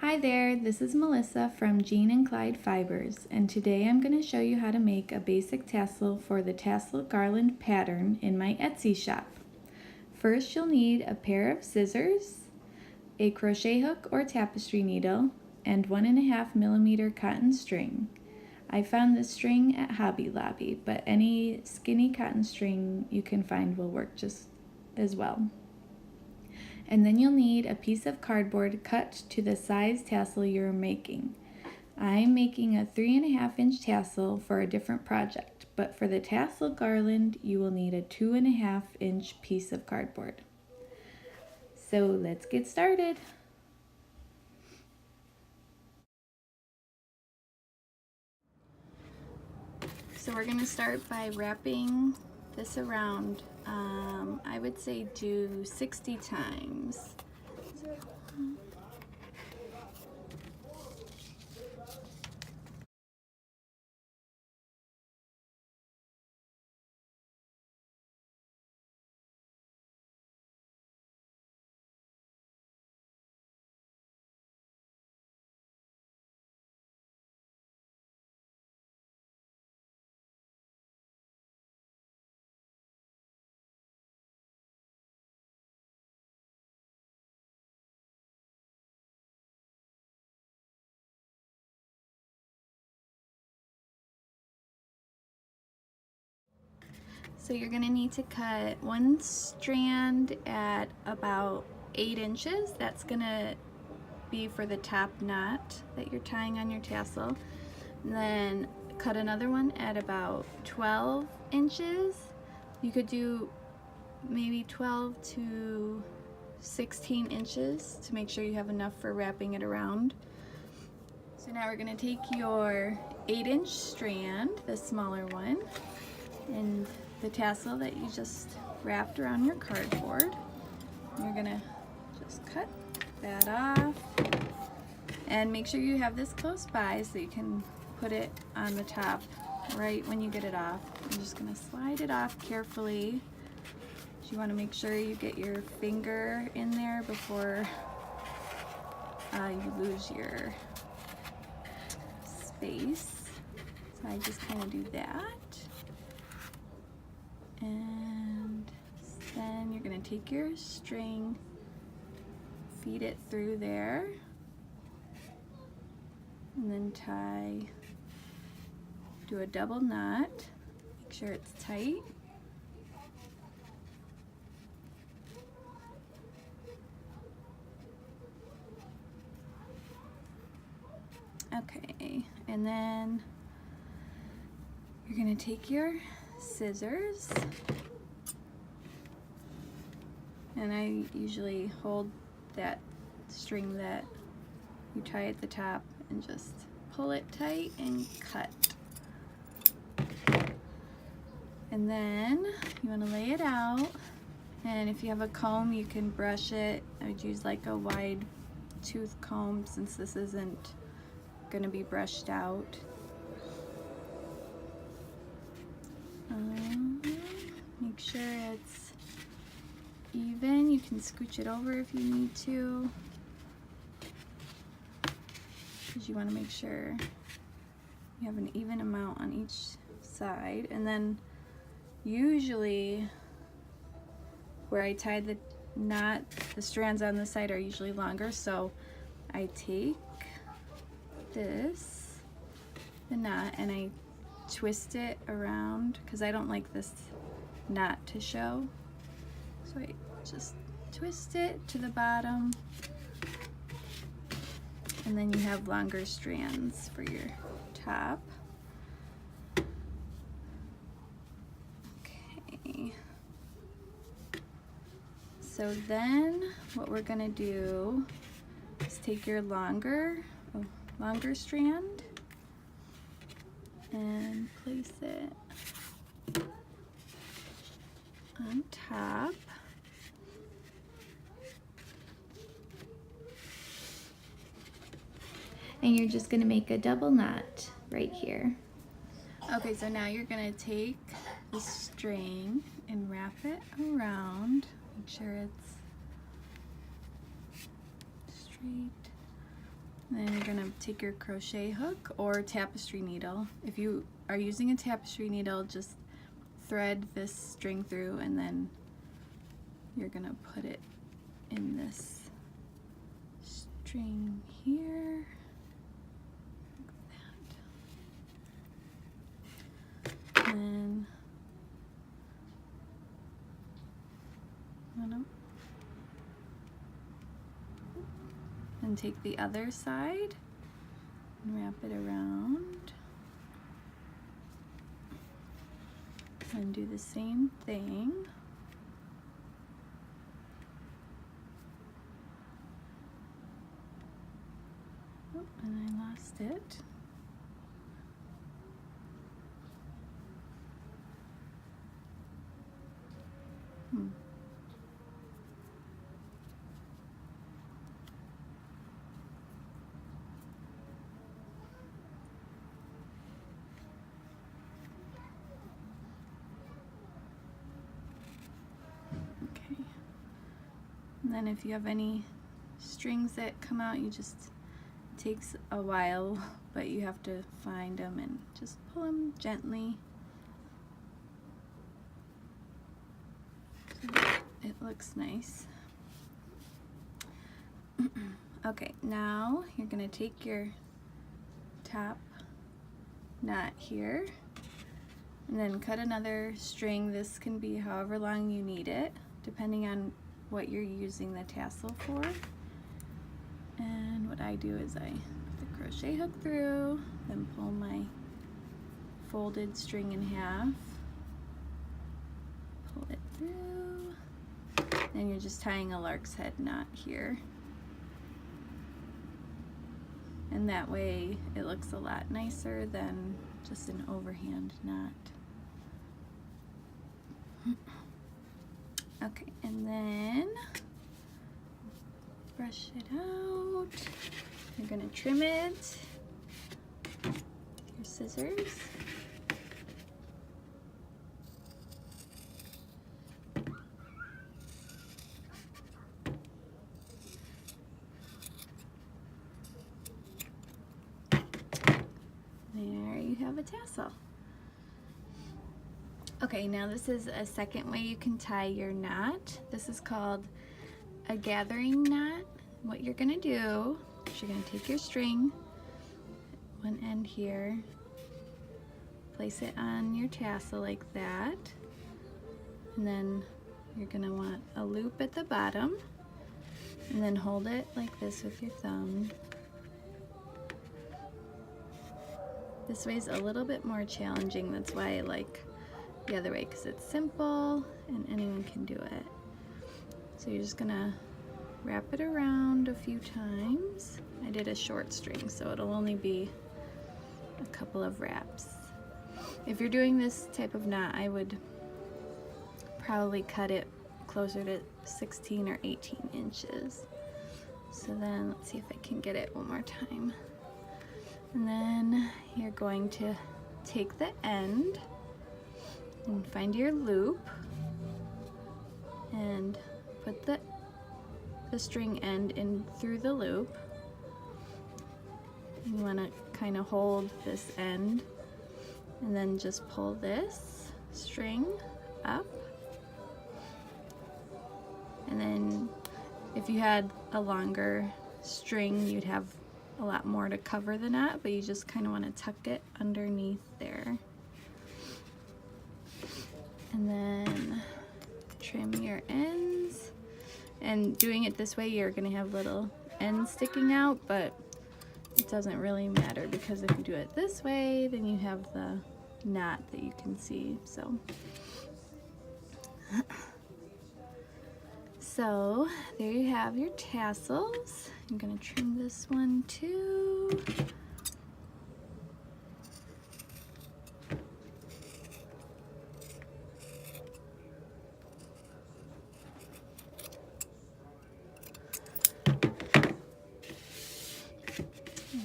Hi there, this is Melissa from Jean and Clyde Fibers, and today I'm going to show you how to make a basic tassel for the tassel garland pattern in my Etsy shop. First, you'll need a pair of scissors, a crochet hook or tapestry needle, and 1.5 millimeter cotton string. I found this string at Hobby Lobby, but any skinny cotton string you can find will work just as well. And then you'll need a piece of cardboard cut to the size tassel you're making. I'm making a 3.5 inch tassel for a different project, but for the tassel garland you will need a 2.5 inch piece of cardboard. So let's get started. So we're going to start by wrapping this around. I would say do 60 times. So you're going to need to cut one strand at about 8 inches. That's going to be for the top knot that you're tying on your tassel. And then cut another one at about 12 inches. You could do maybe 12 to 16 inches to make sure you have enough for wrapping it around. So now we're going to take your 8-inch strand, the smaller one, and the tassel that you just wrapped around your cardboard. You're gonna just cut that off and make sure you have this close by so you can put it on the top right when you get it off. I'm just gonna slide it off carefully. You want to make sure you get your finger in there before you lose your space. So I just kind of do that. And then you're going to take your string, feed it through there, and then tie, do a double knot, make sure it's tight. Okay, and then you're going to take your scissors, and I usually hold that string that you tie at the top and just pull it tight and cut. And then you want to lay it out, and if you have a comb you can brush it. I would use like a wide tooth comb since this isn't going to be brushed out. Make sure it's even. You can scooch it over if you need to, because you want to make sure you have an even amount on each side. And then usually where I tied the knot, the strands on the side are usually longer, so I take this, the knot, and I twist it around because I don't like this knot to show. So I just twist it to the bottom, and then you have longer strands for your top. Okay. So then what we're gonna do is take your longer strand and place it on top. And you're just gonna make a double knot right here. Okay, so now you're gonna take the string and wrap it around. Make sure it's straight And then you're gonna take your crochet hook or tapestry needle. If you are using a tapestry needle, just thread this string through and then you're gonna put it in this string here, like that. And and take the other side and wrap it around and do the same thing. Oh, and I lost it. Okay. And then if you have any strings that come out, you just, it takes a while, but you have to find them and just pull them gently. So it looks nice. Okay, now you're gonna take your top knot here and then cut another string. This can be however long you need it, depending on what you're using the tassel for. And what I do is I put the crochet hook through, then pull my folded string in half, pull it through, and you're just tying a lark's head knot here. And that way it looks a lot nicer than just an overhand knot. Okay, and then brush it out. You're gonna trim it with your scissors. There you have a tassel. Okay, now this is a second way you can tie your knot. This is called a gathering knot. What you're gonna do is you're gonna take your string, one end here, place it on your tassel like that, and then you're gonna want a loop at the bottom, and then hold it like this with your thumb. This way is a little bit more challenging. That's why I like the other way, because it's simple and anyone can do it. So you're just gonna wrap it around a few times. I did a short string, so it'll only be a couple of wraps. If you're doing this type of knot, I would probably cut it closer to 16 or 18 inches. So then let's see if I can get it one more time. And then you're going to take the end and find your loop and put the string end in through the loop. You want to kind of hold this end and then just pull this string up. And then if you had a longer string, you'd have a lot more to cover the knot, but you just kind of want to tuck it underneath there. And then trim your ends. And doing it this way, you're going to have little ends sticking out, but it doesn't really matter, because if you do it this way, then you have the knot that you can see. So there you have your tassels. I'm going to trim this one too.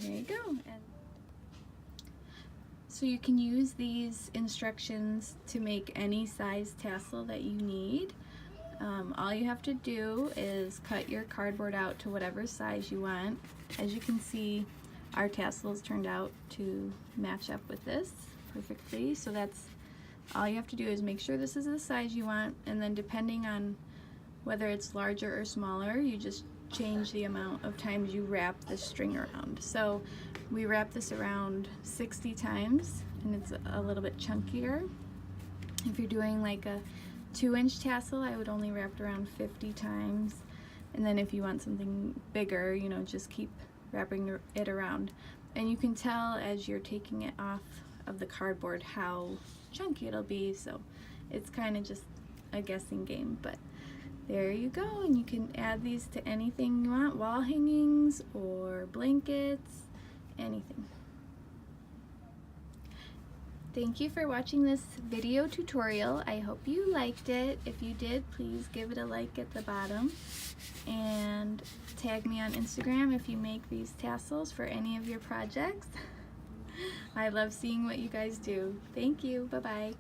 There you go. So you can use these instructions to make any size tassel that you need. All you have to do is cut your cardboard out to whatever size you want. As you can see, our tassels turned out to match up with this perfectly, so that's all you have to do is make sure this is the size you want, and then depending on whether it's larger or smaller, you just change the amount of times you wrap the string around. So we wrap this around 60 times, and it's a little bit chunkier. If you're doing like a 2-inch tassel, I would only wrap it around 50 times. And then if you want something bigger, you know, just keep wrapping it around. And you can tell as you're taking it off of the cardboard how chunky it'll be, so it's kind of just a guessing game. But there you go, and you can add these to anything you want, wall hangings or blankets, anything. Thank you for watching this video tutorial. I hope you liked it. If you did, please give it a like at the bottom and tag me on Instagram if you make these tassels for any of your projects. I love seeing what you guys do. Thank you. Bye-bye.